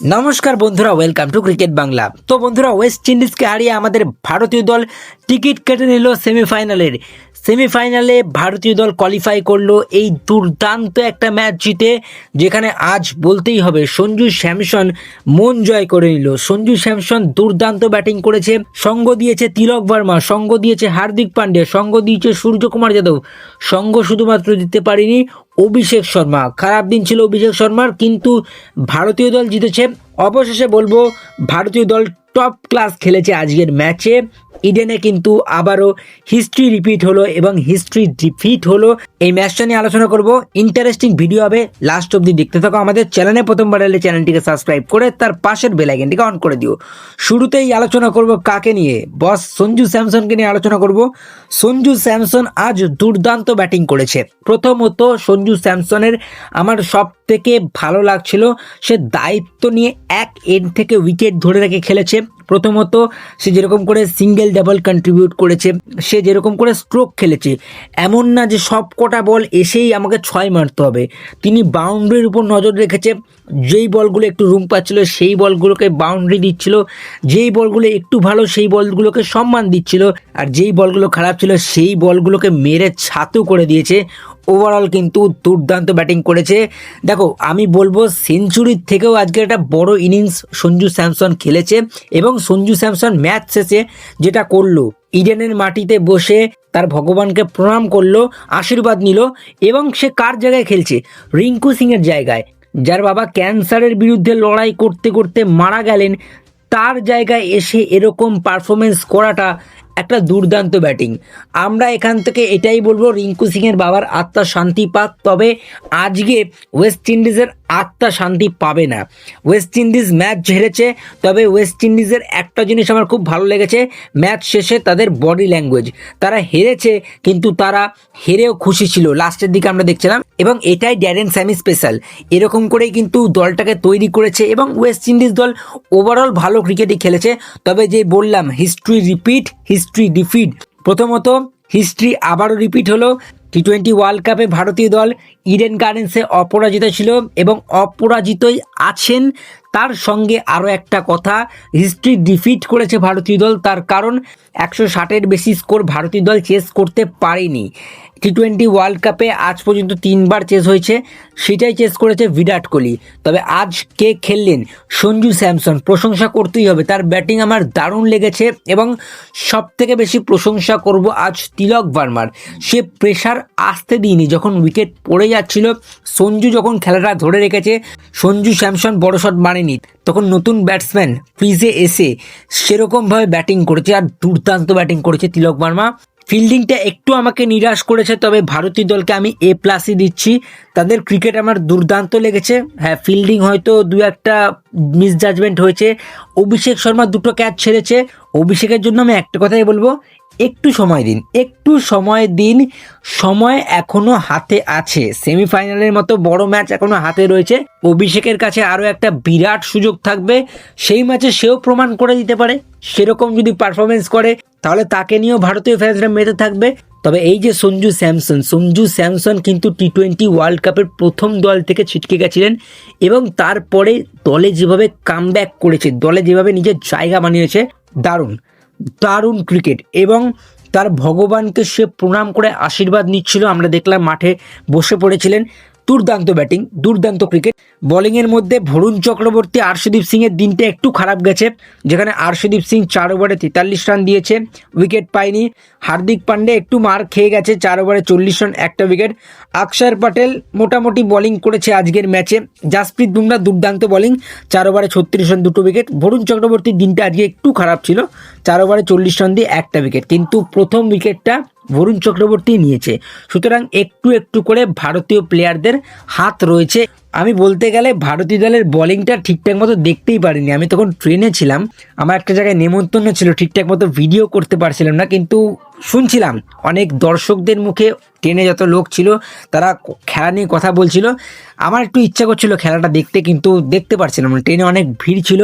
নমস্কার বন্ধুরা, welcome to cricket Bangla. তো বন্ধুরা, ওয়েস্ট ইন্ডিজকে হারিয়ে আমাদের ভারতীয় দল টিকিট কেটে নিল সেমিফাইনালে ভারতীয় দল কোয়ালিফাই করলো এই দুর্দান্ত একটা ম্যাচ জিতে, যেখানে আজ বলতেই হবে সঞ্জু স্যামসন মন জয় করে নিল। সঞ্জু স্যামসন দুর্দান্ত ব্যাটিং করেছে, সঙ্গ দিয়েছে তিলক ভার্মা, সঙ্গ দিয়েছে হার্দিক পান্ডিয়া, সঙ্গ দিয়েছে সূর্যকুমার যাদব, সঙ্গ শুধুমাত্র দিতে পারিনি অভিষেক শর্মা। খারাপ দিন ছিল অভিষেক শর্মার, কিন্তু ভারতীয় দল জিতেছে। অবশেষে বলবো ভারতীয় দল টপ ক্লাস খেলেছে আজকের ম্যাচে। ইডেনে কিন্তু আবারও হিস্ট্রি রিপিট হলো এবং হিস্ট্রি ডিফিট হলো। এই ম্যাচটা নিয়ে আলোচনা করব, ইন্টারেস্টিং ভিডিও হবে, লাস্ট অবধি দেখতে থাকো। আমাদের চ্যানেলে প্রথমবার এলে চ্যানেলটিকে সাবস্ক্রাইব করে তার পাশের বেল আইকনটিকে অন করে দিও। শুরুতেই আলোচনা করব কাকে নিয়ে, বস সঞ্জু স্যামসনকে নিয়ে আলোচনা করব। সঞ্জু স্যামসন আজ দুর্দান্ত ব্যাটিং করেছে। প্রথমত সঞ্জু স্যামসনের আমার সব থেকে ভালো লাগছিল, সে দায়িত্ব নিয়ে এক এন্ড থেকে উইকেট ধরে রেখে খেলেছে। প্রথমত সে যেরকম করে সিঙ্গেল ডাবল কন্ট্রিবিউট করেছে, সে যেরকম করে স্ট্রোক খেলেছে, এমন না যে সব কটা বল এসেই আমাকে 6 মারতে হবে। তিনি বাউন্ডারির উপর নজর রেখেছে, যেই বলগুলো একটু রুম পাচ্ছিল সেই বলগুলোকে বাউন্ডারি দিচ্ছিল, যেই বলগুলো একটু ভালো সেই বলগুলোকে সম্মান দিচ্ছিল, আর যেই বলগুলো খারাপ ছিল সেই বলগুলোকে মেরে ছাতু করে দিয়েছে। ওভারঅল কিন্তু দুর্দান্ত ব্যাটিং করেছে। দেখো, আমি বলবো সেঞ্চুরির থেকেও আজকে একটা বড় ইনিংস সঞ্জু স্যামসন খেলেছে। এবং সঞ্জু স্যামসন ম্যাচ শেষে যেটা করলো, ইডেনের মাটিতে বসে তার ভগবানকে প্রণাম করলো, আশীর্বাদ নিল। এবং সে কার জায়গায় খেলছে? রিঙ্কু সিংয়ের জায়গায়, যার বাবা ক্যান্সারের বিরুদ্ধে লড়াই করতে করতে মারা গেলেন, তার জায়গায় এসে এরকম পারফরমেন্স করাটা একটা দুর্দান্ত ব্যাটিং। আমরা এখান থেকে এটাই বলবো, রিঙ্কু সিংয়ের বাবার আত্মা শান্তি পাক। তবে আজকে ওয়েস্ট ইন্ডিজের আত্মা শান্তি পাবে না। ওয়েস্ট ইন্ডিজ ম্যাচ হেরেছে, তবে ওয়েস্ট ইন্ডিজের একটা জিনিস আমার খুব ভালো লেগেছে, ম্যাচ শেষে তাদের বডি ল্যাঙ্গুয়েজ। তারা হেরেছে কিন্তু তারা হেরেও খুশি ছিল, লাস্টের দিকে আমরা দেখছিলাম। এবং এটাই ড্যারেন স্যামি স্পেশাল, এরকম করেই কিন্তু দলটাকে তৈরি করেছে। এবং ওয়েস্ট ইন্ডিজ দল ওভারঅল ভালো ক্রিকেটই খেলেছে। তবে যে বললাম হিস্ট্রি রিপিট, হিস্ট্রি ডিফিট। প্রথমত হিস্ট্রি আবারও রিপিট হলো। টি20 ওয়ার্ল্ড কাপে ভারতীয় দল ইডেন গার্ডেন্সে অপরাজিত ছিল এবং অপরাজিতই আছেন। তার সঙ্গে আরও একটা কথা, হিস্ট্রি ডিফিট করেছে ভারতীয় দল, তার কারণ 160-এর বেশি স্কোর ভারতীয় দল চেস করতে পারেনি। টি20 ওয়ার্ল্ড কাপে আজ পর্যন্ত 3বার চেস হয়েছে, সেটাই চেস করেছে বিরাট কোহলি। তবে আজ কে খেললেন? সঞ্জু স্যামসন। প্রশংসা করতেই হবে, তার ব্যাটিং আমার দারুণ লেগেছে। এবং সব থেকে বেশি প্রশংসা করব আজ তিলক ভার্মার। সে প্রেশার আসতে দিইনি, যখন উইকেট পড়ে যাচ্ছিল সঞ্জু যখন খেলাটা ধরে রেখেছে, সঞ্জু স্যামসন বড় শট মারেনি, তখন নতুন ব্যাটসম্যান ক্রিজে এসে সেরকমভাবে ব্যাটিং করেছে। আর দুর্দান্ত ব্যাটিং করেছে তিলক ভার্মা। ফিল্ডিংটা একটু আমাকে নিরাশ করেছে, তবে ভারতীয় দলকে আমি A+ই দিচ্ছি। তাদের ক্রিকেট আমার দুর্দান্ত লেগেছে। হ্যাঁ, ফিল্ডিং হয়তো দু একটা মিসজাজমেন্ট হয়েছে। অভিষেক শর্মা 2টো ক্যাচ ছেড়েছে। অভিষেকের জন্য আমি একটা কথাই বলবো, একটু সময় দিন, একটু সময় দিন। সময় এখনো হাতে আছে, সেমিফাইনালের মতো বড় ম্যাচ এখনো হাতে রয়েছে। অভিষেকের কাছে আরও একটা বিরাট সুযোগ থাকবে, সেই ম্যাচে সেও প্রমাণ করে দিতে পারে। সেরকম যদি পারফরমেন্স করে তাহলে তাকে নিয়েও ভারতীয় ফ্যান্সরা মেতে থাকবে। তবে এই যে সঞ্জু স্যামসন কিন্তু টি20 ওয়ার্ল্ড কাপের প্রথম দল থেকে ছিটকে গেছিলেন, এবং তারপরে দলে যেভাবে কামব্যাক করেছে, দলে যেভাবে নিজের জায়গা বানিয়েছে, দারুণ দারুণ ক্রিকেট। এবং তার ভগবানকে সে প্রণাম করে আশীর্বাদ নিচ্ছিল, আমরা দেখলাম মাঠে বসে পড়েছিলেন। দুর্দান্ত ব্যাটিং, দুর্দান্ত ক্রিকেট। বোলিংয়ের মধ্যে বরুণ চক্রবর্তী, আর্শদীপ সিংয়ের দিনটা একটু খারাপ গেছে, যেখানে আর্শদীপ সিং 4 ওভারে 43 রান দিয়েছে, উইকেট পায়নি। হার্দিক পান্ডে একটু মার খেয়ে গেছে, 4 ওভারে 40 রান, একটা উইকেট। অক্ষর প্যাটেল মোটামুটি বোলিং করেছে আজকের ম্যাচে। জাসপ্রীত বুমরা দুর্দান্ত বোলিং, 4 ওভারে 36 রান, 2টো উইকেট। বরুণ চক্রবর্তীর দিনটা আজকে একটু খারাপ ছিল, 4 ওভারে 40 রান দিয়ে একটা উইকেট, কিন্তু প্রথম উইকেটটা বরুণ চক্রবর্তী নিয়েছে। সুতরাং একটু একটু করে ভারতীয় প্লেয়ারদের হাত রয়েছে। আমি বলতে গেলে ভারতীয় দলের বোলিংটা ঠিকঠাক মতো দেখতেই পারিনি। আমি তখন ট্রেনে ছিলাম, আমার একটা জায়গায় নেমন্তন্ন ছিল, ঠিকঠাক মতো ভিডিও করতে পারছিলাম না, কিন্তু শুনছিলাম অনেক দর্শকদের মুখে, ট্রেনে যত লোক ছিল তারা খেলা নিয়ে কথা বলছিল। আমার একটু ইচ্ছা করছিল খেলাটা দেখতে, কিন্তু দেখতে পারছিলাম না, ট্রেনে অনেক ভিড় ছিল।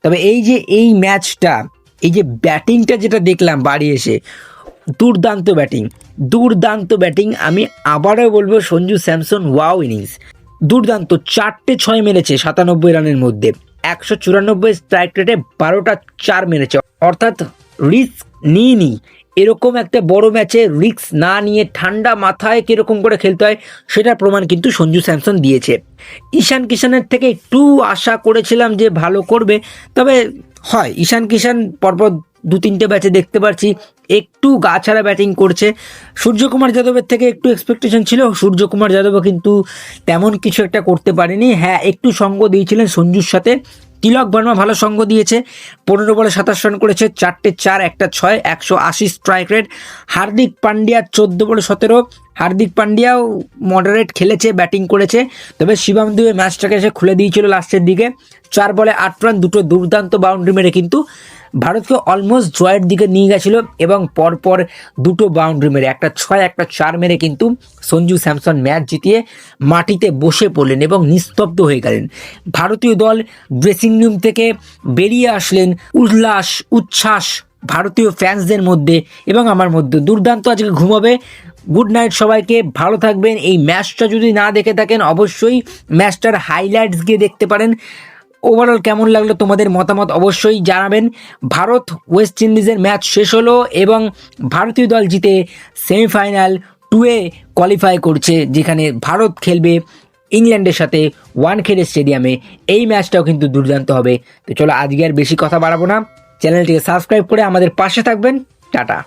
তবে এই যে এই ম্যাচটা, এই যে ব্যাটিংটা যেটা দেখলাম বাড়ি এসে, দুর্দান্ত ব্যাটিং, দুর্দান্ত ব্যাটিং। আমি আবারও বলবো সঞ্জু স্যামসন ওয়াও ইনিংস, দুর্দান্ত। 4টে 6 মেরেছে 97 রানের মধ্যে। 194 স্ট্রাইক রেটে 12টা 4 মেরেছে, অর্থাৎ রিস্ক নিইনি। এরকম একটা বড় ম্যাচে রিস্ক না নিয়ে ঠান্ডা মাথায় কীরকম করে খেলতে হয় সেটার প্রমাণ কিন্তু সঞ্জু স্যামসন দিয়েছে। ঈশান কিষানের থেকে একটু আশা করেছিলাম যে ভালো করবে, তবে হয় ঈশান কিষান পরপর 2-3টে ম্যাচে দেখতে পাচ্ছি একটু গা ছাড়া ব্যাটিং করছে। সূর্যকুমার যাদবের থেকে একটু এক্সপেকটেশন ছিল, সূর্যকুমার যাদবও কিন্তু তেমন কিছু একটা করতে পারেনি। হ্যাঁ, একটু সঙ্গ দিয়েছিলেন সঞ্জুর সাথে। তিলক বর্মা ভালো সঙ্গ দিয়েছে, 15 বলে 27 রান করেছে, 4টে 4 একটা 6, 180 স্ট্রাইক রেট। হার্দিক পান্ডিয়া 14 বলে 17, হার্দিক পান্ডিয়াও মডারেট খেলেছে, ব্যাটিং করেছে, তবে শিবম দুবে ম্যাচটাকে এসে খুলে দিয়েছিল লাস্টের দিকে। 4 বলে 8 রান, দুটো দুর্দান্ত বাউন্ডারি মেরে কিন্তু ভারতকে অলমোস্ট জয়ের দিকে নিয়ে গেছিল, এবং পরপর দুটো বাউন্ডারি মেরে একটা 6 একটা 4 মেরে কিন্তু সঞ্জু স্যামসন ম্যাচ জিতিয়ে মাটিতে বসে পড়লেন এবং নিস্তব্ধ হয়ে গেলেন। ভারতীয় দল ড্রেসিং রুম থেকে বেরিয়ে আসলেন উচ্ছ্বাস ভারতীয় ফ্যান্সদের মধ্যে এবং আমার মধ্যে। দুর্দান্ত আজকে ঘুমাবে। গুড নাইট সবাইকে, ভালো থাকবেন। এই ম্যাচটা যদি না দেখে থাকেন অবশ্যই ম্যাচটার হাইলাইটস গিয়ে দেখতে পারেন। ওভারঅল কেমন লাগলো তোমাদের মতামত অবশ্যই জানাবেন। ভারত ওয়েস্ট ইন্ডিজের ম্যাচ শেষ হলো এবং ভারতীয় দল জিতে সেমিফাইনাল 2-এ কোয়ালিফাই করছে, যেখানে ভারত খেলবে ইংল্যান্ডের সাথে ওয়ানখেড়ে স্টেডিয়ামে। এই ম্যাচটাও কিন্তু দুর্দান্ত হবে। তো চলো আজকে আর বেশি কথা বাড়াবো না, চ্যানেলটিকে সাবস্ক্রাইব করে আমাদের পাশে থাকবেন। টাটা।